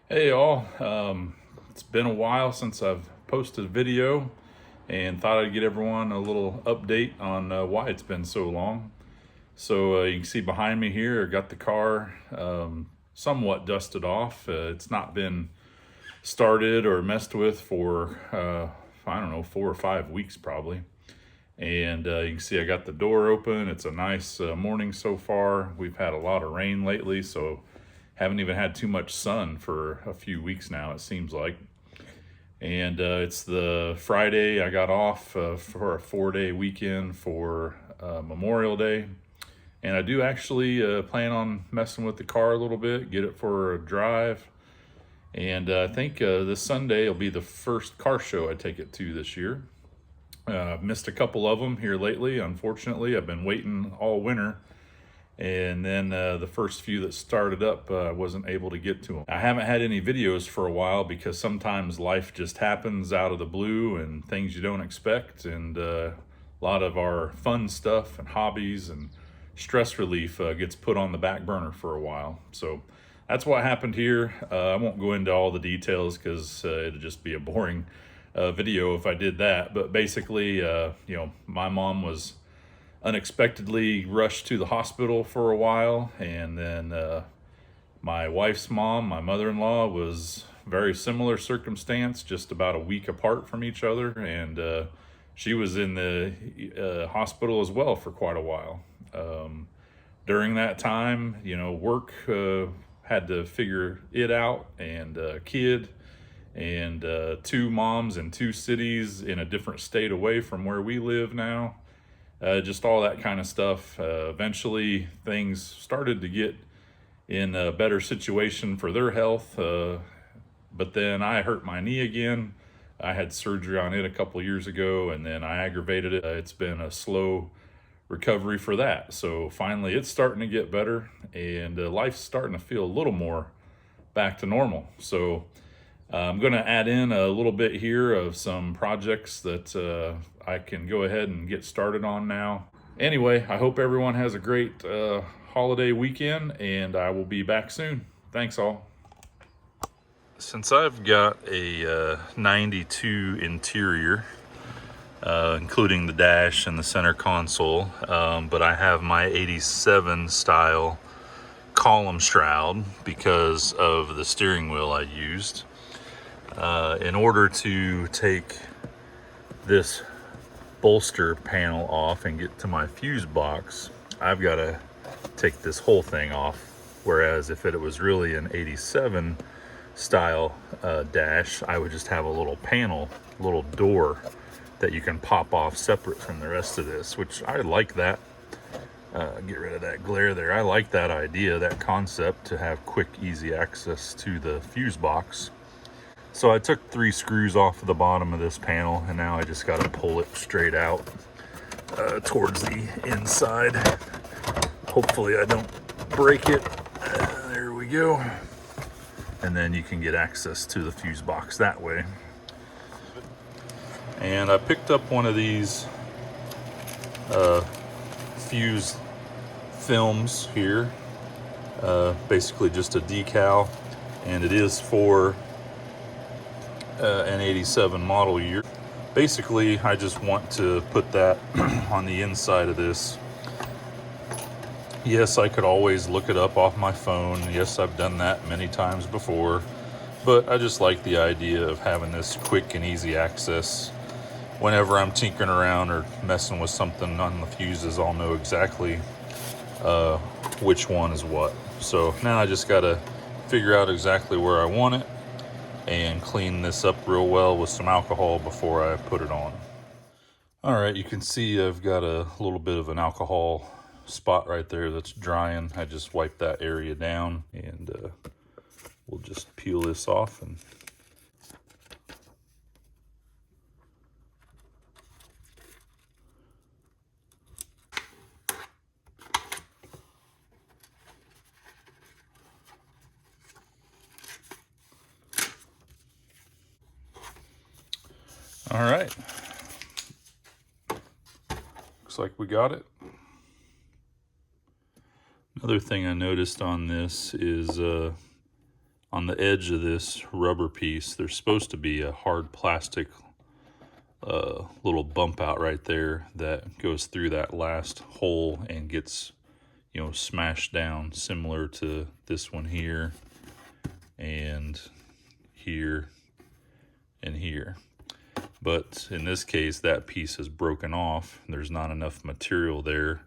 Hey all, it's been a while since I've posted a video and thought I'd get everyone a little update on why it's been so long. So you can see behind me here, I got the car somewhat dusted off. It's not been started or messed with for, I don't know, 4 or 5 weeks probably. And you can see I got the door open. It's a nice morning so far. We've had a lot of rain lately, so haven't even had too much sun for a few weeks now, it seems like. And it's the Friday I got off for a 4-day weekend for Memorial Day. And I do actually plan on messing with the car a little bit, get it for a drive. And I think this Sunday will be the first car show I take it to this year. I've missed a couple of them here lately, unfortunately. I've been waiting all winter. And then the first few that started up, I wasn't able to get to them. I haven't had any videos for a while because sometimes life just happens out of the blue and things you don't expect. And a lot of our fun stuff and hobbies and stress relief gets put on the back burner for a while. So that's what happened here. I won't go into all the details because it'd just be a boring video if I did that. But basically, my mom was unexpectedly rushed to the hospital for a while, and then my wife's mom, my mother-in-law, was very similar circumstance, just about a week apart from each other, and she was in the hospital as well for quite a while. During that time, work had to figure it out, and kid, and 2 moms in 2 cities in a different state away from where we live now. Just all that kind of stuff. Eventually, things started to get in a better situation for their health. But then I hurt my knee again. I had surgery on it a couple of years ago, and then I aggravated it. It's been a slow recovery for that. So finally, it's starting to get better, and life's starting to feel a little more back to normal. So I'm going to add in a little bit here of some projects that I can go ahead and get started on now. Anyway, I hope everyone has a great holiday weekend, and I will be back soon. Thanks all. Since I've got a 92 interior, including the dash and the center console, but I have my 87 style column shroud because of the steering wheel I used. In order to take this bolster panel off and get to my fuse box, I've got to take this whole thing off. Whereas if it was really an 87 style dash, I would just have a little panel, little door that you can pop off separate from the rest of this, which I like that. Get rid of that glare there. I like that idea, that concept, to have quick, easy access to the fuse box. So I took 3 screws off of the bottom of this panel, and now I just got to pull it straight out towards the inside. Hopefully I don't break it. There we go. And then you can get access to the fuse box that way. And I picked up one of these fuse films here. Basically just a decal, and it is for an 87 model year. Basically, I just want to put that on the inside of this. Yes, I could always look it up off my phone. Yes, I've done that many times before, but I just like the idea of having this quick and easy access. Whenever I'm tinkering around or messing with something on the fuses, I'll know exactly which one is what. So now I just got to figure out exactly where I want it and clean this up real well with some alcohol before I put it on. All right, you can see I've got a little bit of an alcohol spot right there that's drying. I just wiped that area down, and we'll just peel this off and all right. Looks like we got it. Another thing I noticed on this is on the edge of this rubber piece, there's supposed to be a hard plastic little bump out right there that goes through that last hole and gets, you know, smashed down, similar to this one here and here and here. But in this case, that piece is broken off. There's not enough material there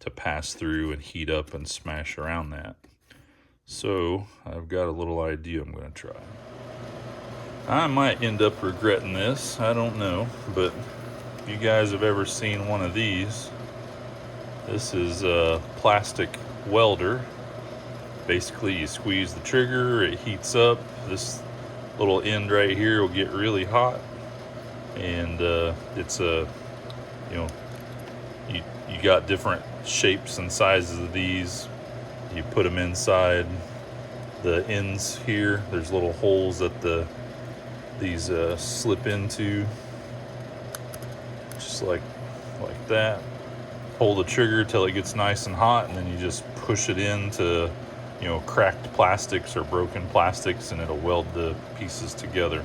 to pass through and heat up and smash around that. So I've got a little idea I'm going to try. I might end up regretting this, I don't know, but if you guys have ever seen one of these, this is a plastic welder. Basically, you squeeze the trigger, it heats up. This little end right here will get really hot, and it's a, you know, you got different shapes and sizes of these. You put them inside the ends here. There's little holes that these slip into, just like that. Pull the trigger till it gets nice and hot, and then you just push it into, you know, cracked plastics or broken plastics, and it'll weld the pieces together.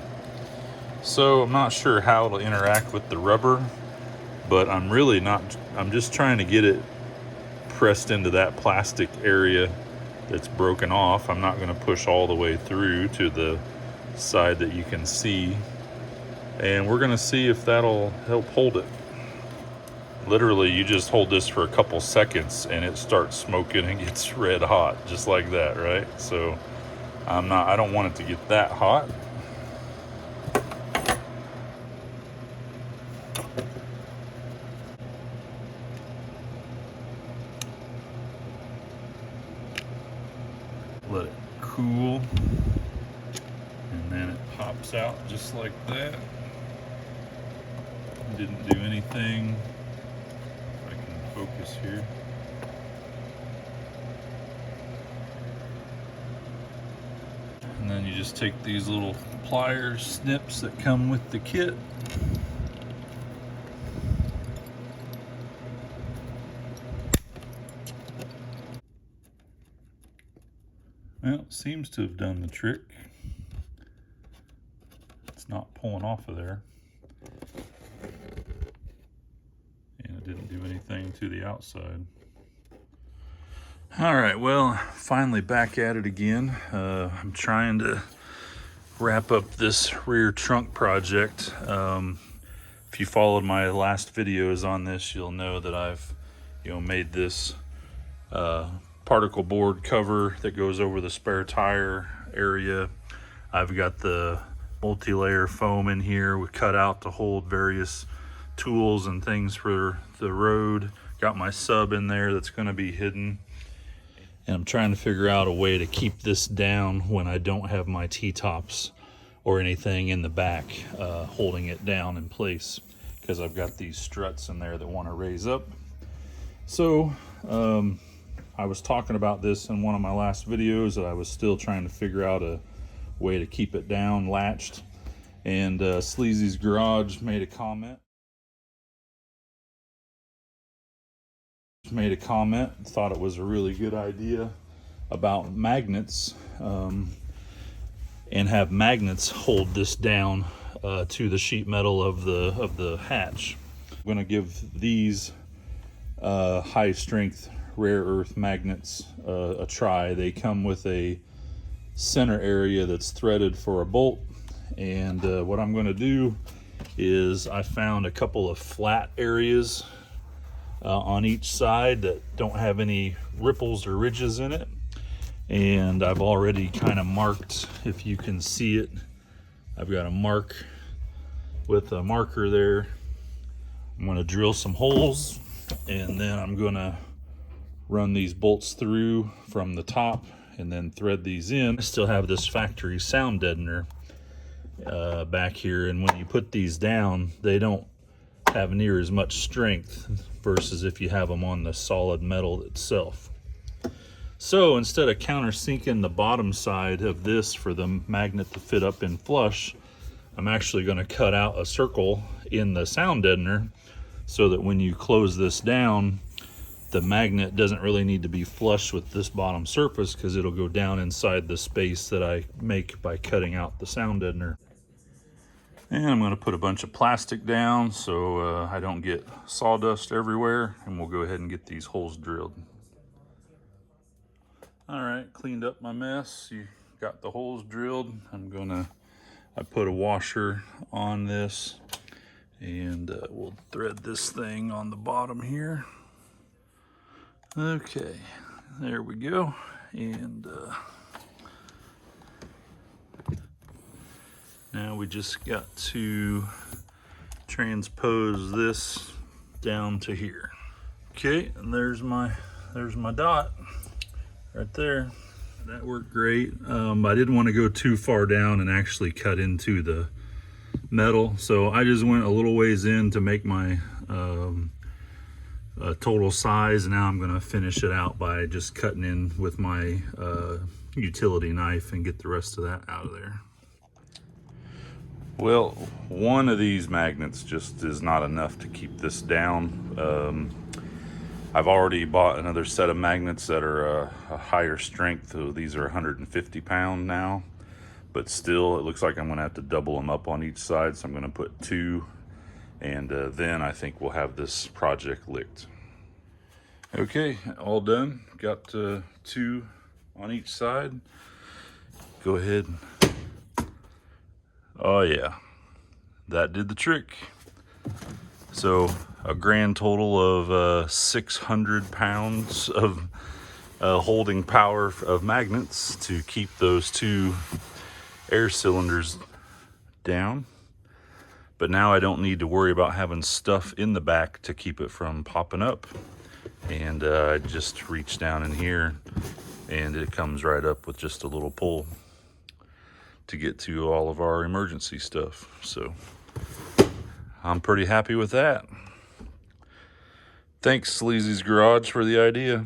So I'm not sure how it'll interact with the rubber, but I'm just trying to get it pressed into that plastic area that's broken off. I'm not going to push all the way through to the side that you can see, and we're going to see if that'll help hold it. Literally, you just hold this for a couple seconds and it starts smoking and gets red hot, just like that, right? So I don't want it to get that hot. Let it cool, and then it pops out just like that. Didn't do anything. If I can focus here. And then you just take these little pliers, snips that come with the kit. Well, it seems to have done the trick. It's not pulling off of there. And it didn't do anything to the outside. All right, well, finally back at it again. I'm trying to wrap up this rear trunk project. If you followed my last videos on this, you'll know that I've, you know, made this particle board cover that goes over the spare tire area. I've got the multi-layer foam in here we cut out to hold various tools and things for the road. Got my sub in there that's going to be hidden, and I'm trying to figure out a way to keep this down when I don't have my T-tops or anything in the back holding it down in place, because I've got these struts in there that want to raise up. So I was talking about this in one of my last videos, that I was still trying to figure out a way to keep it down latched, and Sleazy's Garage made a comment, thought it was a really good idea about magnets, and have magnets hold this down to the sheet metal of the hatch. I'm going to give these high strength rare earth magnets a try. They come with a center area that's threaded for a bolt, and what I'm going to do is I found a couple of flat areas on each side that don't have any ripples or ridges in it, and I've already kind of marked, if you can see it, I've got a mark with a marker there. I'm going to drill some holes, and then I'm going to run these bolts through from the top and then thread these in. I still have this factory sound deadener back here, and when you put these down, they don't have near as much strength versus if you have them on the solid metal itself. So instead of countersinking the bottom side of this for the magnet to fit up in flush, I'm actually going to cut out a circle in the sound deadener so that when you close this down, the magnet doesn't really need to be flush with this bottom surface because it'll go down inside the space that I make by cutting out the sound deadener. And I'm going to put a bunch of plastic down so I don't get sawdust everywhere, and we'll go ahead and get these holes drilled. All right, cleaned up my mess. You got the holes drilled. I put a washer on this, and we'll thread this thing on the bottom here. Okay, there we go. And now we just got to transpose this down to here. Okay, and there's my dot right there. That worked great. I didn't want to go too far down and actually cut into the metal, so I just went a little ways in to make my total size. And now I'm going to finish it out by just cutting in with my utility knife and get the rest of that out of there. Well, one of these magnets just is not enough to keep this down. I've already bought another set of magnets that are a higher strength. So these are 150 pound now, but still it looks like I'm gonna have to double them up on each side. So I'm gonna put 2, and then I think we'll have this project licked. Okay, all done. Got 2 on each side. Go ahead. Oh yeah, that did the trick. So a grand total of 600 pounds of holding power of magnets to keep those 2 air cylinders down. But now I don't need to worry about having stuff in the back to keep it from popping up. And I just reach down in here and it comes right up with just a little pull to get to all of our emergency stuff. So I'm pretty happy with that. Thanks, Sleazy's Garage, for the idea.